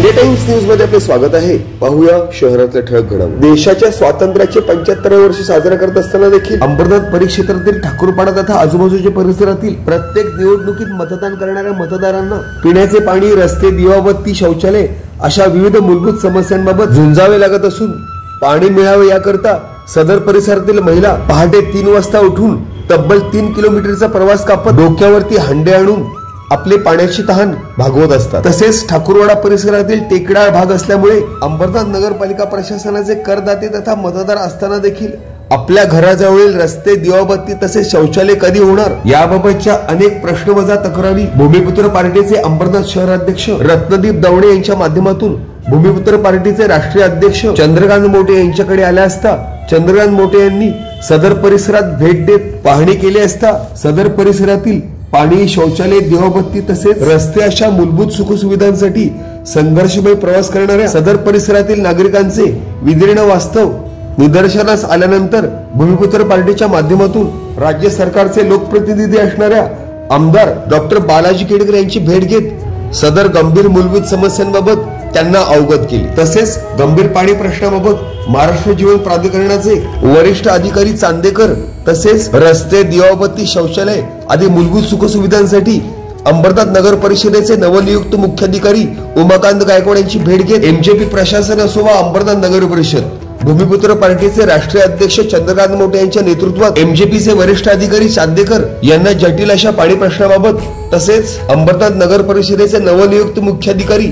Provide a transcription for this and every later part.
India Times news मध्ये आपले स्वागत आहे। पाहूया शहरातल्या ठळक घडामोडी। देशाच्या स्वातंत्र्याचे 75वे वर्ष साजरा करत असताना देखील अंबरनाथ परिक्षेत्रातील ठाकूरपाडा तथा आजूबाजूच्या परिसरातील प्रत्येक निवडणुकीत मतदान करणाऱ्या मतदारांना पिण्याचे पाणी, रस्ते, दिवाबत्ती, शौचालय अशा विविध मूलभूत समस्यांबाबत झुंजावे लागत असून पाणी मिळावे याकरता सदर परिसरातील महिला पहाटे 3 वाजता उठून तब्बल 3 किलोमीटरचा प्रवास कापत डोक्यावरती हंडे आणून आपले पाण्याची तहान भागवत असतात। तसेच ठाकूरवाडा परिसरातील टेकडाळ भाग असल्यामुळे अंबरनाथ नगरपालिका प्रशासनाचे करदाते तथा मतदार असताना देखील आपल्या घराजवळील रस्ते, दिवाबत्ती तसेच शौचालय कधी होणार याबाबतच्या अनेक प्रश्नवजा तक्रारी भूमिपुत्र पार्टीचे अंबरनाथ शहराध्यक्ष रत्नदीप दवणे यांच्या माध्यमातून भूमिपुत्र पार्टीचे राष्ट्रीय अध्यक्ष चंद्रकांत मोटे यांच्याकडे आल्या असता चंद्रकांत मोटे यांनी सदर परिसरात भेट देत पाहणी केली असता सदर परिसरातील पाणी, शौचालय, दिवाबत्ती तसेच रस्ते अशा मूलभूत सुखसुविधांसाठी संघर्षमय प्रवास करणाऱ्या सदर परिसरातील नागरिकांचे विदीर्ण वास्तव निदर्शनास आल्यानंतर भूमिपुत्र पार्टीच्या माध्यमातून राज्य सरकारचे लोकप्रतिनिधी असणाऱ्या आमदार डॉक्टर बालाजी केडकर यांची भेट घेत सदर गंभीर मूलभूत समस्यांबाबत त्यांना अवगत केले। तसेच गंभीर पाणी प्रश्नाबाबत महाराष्ट्र जीवन प्राधिकरणाचे वरिष्ठ अधिकारी चांदेकर तसेच रस्ते, दिवाबत्ती, शौचालय आदी मूलभूत सुखसुविधांसाठी अंबरनाथ नगर परिषदेचे नवनियुक्त मुख्याधिकारी उमाकांत गायकवाड यांची भेट घेत एमजेपी प्रशासन असो वा अंबरनाथ नगर परिषद भूमिपुत्र पार्टीचे राष्ट्रीय अध्यक्ष चंद्रकांत मोटे यांच्या नेतृत्वात एमजेपीचे वरिष्ठ अधिकारी चांदेकर यांना जटिल अशा पाणी प्रश्नाबाबत तसेच अंबरनाथ नगर परिषदेचे नवनियुक्त मुख्याधिकारी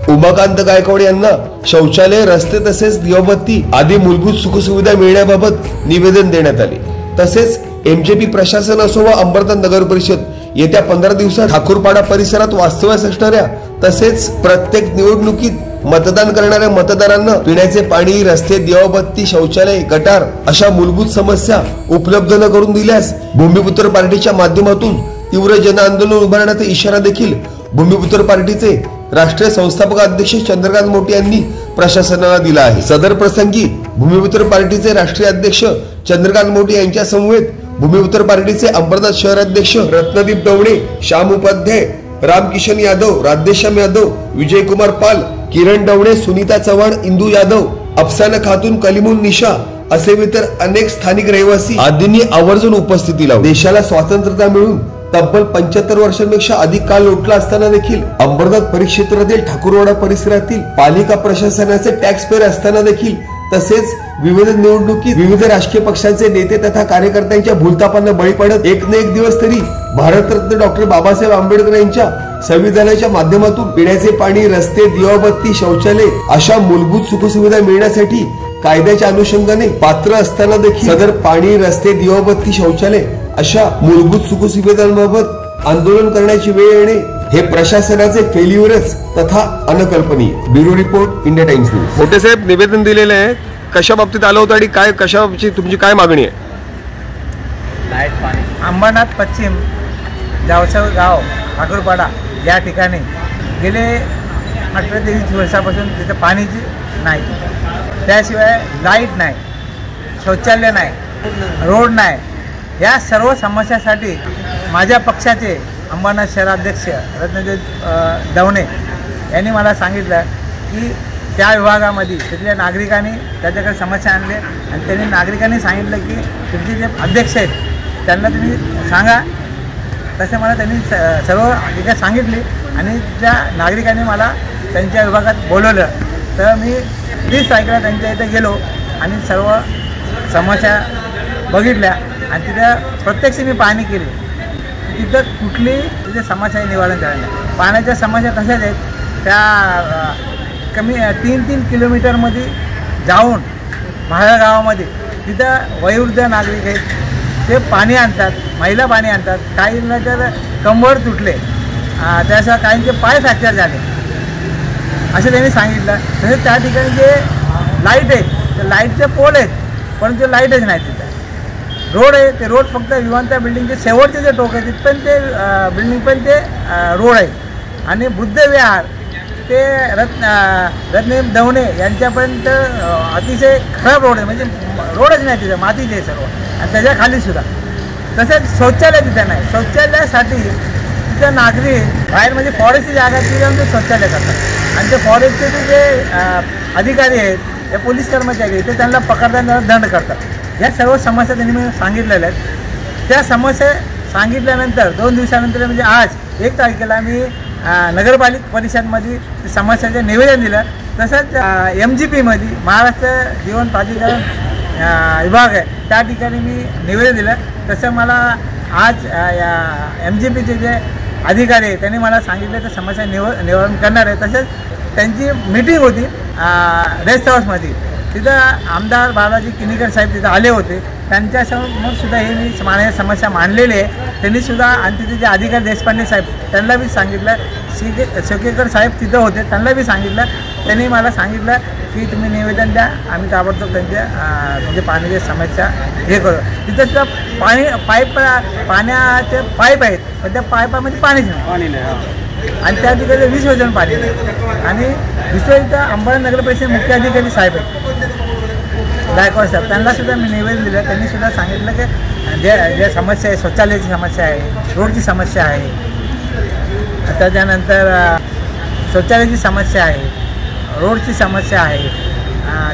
उमाकांत गायकवाड यांना शौचालय, रस्ते तसेच दिवाबत्ती आदी मूलभूत सुखसुविधा मिळण्याबाबत निवेदन देण्यात आले। तसेच एमजेपी प्रशासन असो वा अंबरनाथ नगर परिषद येत्या 15 दिवसात ठाकूरपाडा परिसरात वास्तव्यास असणाऱ्या तसेच प्रत्येक निवडणुकीत मतदान करणाऱ्या मतदारांना पिण्याचे पाणी, रस्ते, दिवाबत्ती, शौचालय, गटार अशा मूलभूत समस्या उपलब्ध न करून दिल्यास भूमिपुत्र पार्टीच्या माध्यमातून तीव्र जन आंदोलन उभारण्याचा इशारा देखील भूमिपुत्र पार्टीचे राष्ट्रीय संस्थापक अध्यक्ष चंद्रकांत मोटे यांनी प्रशासनाला दिला आहे। सदर प्रसंगी भूमिपुत्र पार्टीचे राष्ट्रीय अध्यक्ष चंद्रकांत मोटे यांच्या समवेत भूमिपुत्र पार्टीचे अंबरनाथ शहर अध्यक्ष रत्नदीप दवणे, श्याम उपाध्याय, रामकिशन यादव, राधेश्याम यादव, विजय कुमार पाल, किरण दवणे, सुनीता चव्हाण, इंदू यादव, अफसाना खातून, कलीमुन निशा असे इतर अनेक स्थानिक रहिवासी आदींनी आवर्जून उपस्थिती लावली। देशाला स्वातंत्र्यता मिळून तब्बल 75 वर्षांपेक्षा अधिक काळ लोटला असताना देखील अंबरनाथ परिक्षेत्रातील ठाकूरवाडा परिसरातील पालिका प्रशासनाचे टॅक्स पेयर असताना देखील तसेच विविध निवडणुकीत विविध राजकीय पक्षांचे नेते तथा कार्यकर्त्यांच्या भूलथापांना बळी पडत एक ना एक दिवस तरी भारतरत्न डॉक्टर बाबासाहेब आंबेडकर यांच्या संविधानाच्या माध्यमातून पिण्याचे पाणी, रस्ते, दिवाबत्ती, शौचालय अशा मूलभूत सुखसुविधा मिळण्यासाठी कायद्याच्या अनुषंगाने पात्र असताना देखील सदर पाणी, रस्ते, दिवाबत्ती, शौचालय अशा मूलभूत सुखसुविधांबाबत आंदोलन करण्याची वेळ येणे हे प्रशासनाचे फेल्युअरच तथा अनकल्पनीय। Bureau report, India Times news. मोटे साहेब निवेदन दिलेले आहे, कशा बाबतीत आलं होतं आणि काय कशाची तुमची काय मागणी आहे? लाईट पाणी अंबरनाथ पश्चिम जावसव गाव ठाकूरपाडा या ठिकाणी गेले 18 ते 20 वर्षापासून तिथे पाणीची नाही, त्याशिवाय लाईट नाही, शौचालय नाही, रोड नाही। या सर्व समस्यासाठी माझ्या पक्षाचे अंबरनाथ शहराध्यक्ष रत्नदीप दवणे यांनी मला सांगितलं की त्या विभागामध्ये तिथल्या नागरिकांनी त्याच्याकडे समस्या आणल्या आणि त्यांनी नागरिकांनी सांगितलं की तुमचे जे अध्यक्ष आहेत त्यांना तुम्ही सांगा। तसे मला त्यांनी सर्व हकीकत सांगितली आणि त्या नागरिकांनी मला त्यांच्या विभागात बोलवलं। तर मी 30 तारखेला त्यांच्या इथे गेलो आणि सर्व समस्या बघितल्या आणि तिथं प्रत्यक्ष मी पाहणी केली। तिथं कुठली तिथे समस्या निवारण झाली नाही। पाण्याच्या समस्या तशाच आहेत, त्या कमी 3-3 किलोमीटरमध्ये जाऊन माझ्या गावामध्ये तिथं वयोवृद्ध नागरिक आहेत, ते पाणी आणतात, महिला पाणी आणतात, काहींना तर कंबर तुटले, त्याशिवाय काहींचे पाय फ्रॅक्चर झाले असं त्यांनी सांगितलं। तसेच त्या ठिकाणी जे लाईट आहेत ते लाईटचे पोल आहेत पण ते लाईटच नाही। तिथं रोड आहे, ते रोड फक्त विमानतळ बिल्डिंगचे शेवटचे जे टोक आहे तिथपर्यंत ते बिल्डिंग पण ते रोड आहे आणि बुद्ध विहार ते रत्नदीप दवणे यांच्यापर्यंत अतिशय खराब रोड आहे, म्हणजे रोडच नाही तिथं, मातीचे आहे सर्व आणि त्याच्या खाली सुद्धा। तसेच शौचालय तिथे नाही, शौचालयासाठी तिथे नागरिक बाहेर म्हणजे फॉरेस्टची जागा तिथे जाऊन ते शौचालय करतात आणि आणि ते फॉरेस्टचे जे अधिकारी आहेत, ते पोलीस कर्मचारी आहेत, ते त्यांना पकडताना दंड करतात. या सर्व समस्या त्यांनी मी सांगितलेल्या आहेत. त्या समस्या सांगितल्यानंतर 2 दिवसानंतर म्हणजे आज 1 तारखेला मी नगरपालिका परिषदमध्ये समस्याचं निवेदन दिलं. तसंच MGPमध्ये महाराष्ट्र जीवन प्राधिकरण विभाग आहे, त्या ठिकाणी मी निवेदन दिलं. तसं मला आज MGPचे जे अधिकारी आहे त्यांनी मला सांगितलं तर समस्या निवारण करणार आहे. तसेच त्यांची मीटिंग होती रेस्ट हाऊसमध्ये, तिथं आमदार बालाजी किनीकर साहेब तिथं आले होते. त्यांच्यासमोर सुद्धा हे मी माझ्या समस्या मांडलेली आहे. त्यांनीसुद्धा आणि तिथे जे अधिकारी देशपांडे साहेब त्यांना बी सांगितलं, शेकेकर साहेब तिथं होते, त्यांना बी सांगितलं. त्यांनी मला सांगितलं की तुम्ही निवेदन द्या, आम्ही ताबडतोब तुमच्या पाण्याची समस्या हे करू. तिथं सुद्धा पाण्याचे पाईप आहेत, पण त्या पाईपामध्ये पाणीच नाही आणि त्या ठिकाणी 20 वर्षांनी पाणी नाही. आणि दुसरं इथं अंबरनाथ नगर परिषद मुख्य अधिकारी साहेब आहेत गायकवाड साहेब, त्यांनासुद्धा मी निवेदन दिलं. त्यांनीसुद्धा सांगितलं की जे समस्या आहे, शौचालयाची समस्या आहे, रोडची समस्या आहे, त्याच्यानंतर शौचालयाची समस्या आहे, रोडची समस्या आहे,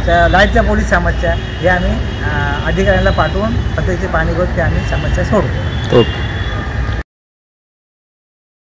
त्या लाईटच्या पोलीस समस्या, हे आम्ही अधिकाऱ्यांना पाठवून प्रत्येकची पाणी घेऊन ते आम्ही समस्या सोडू. ओके.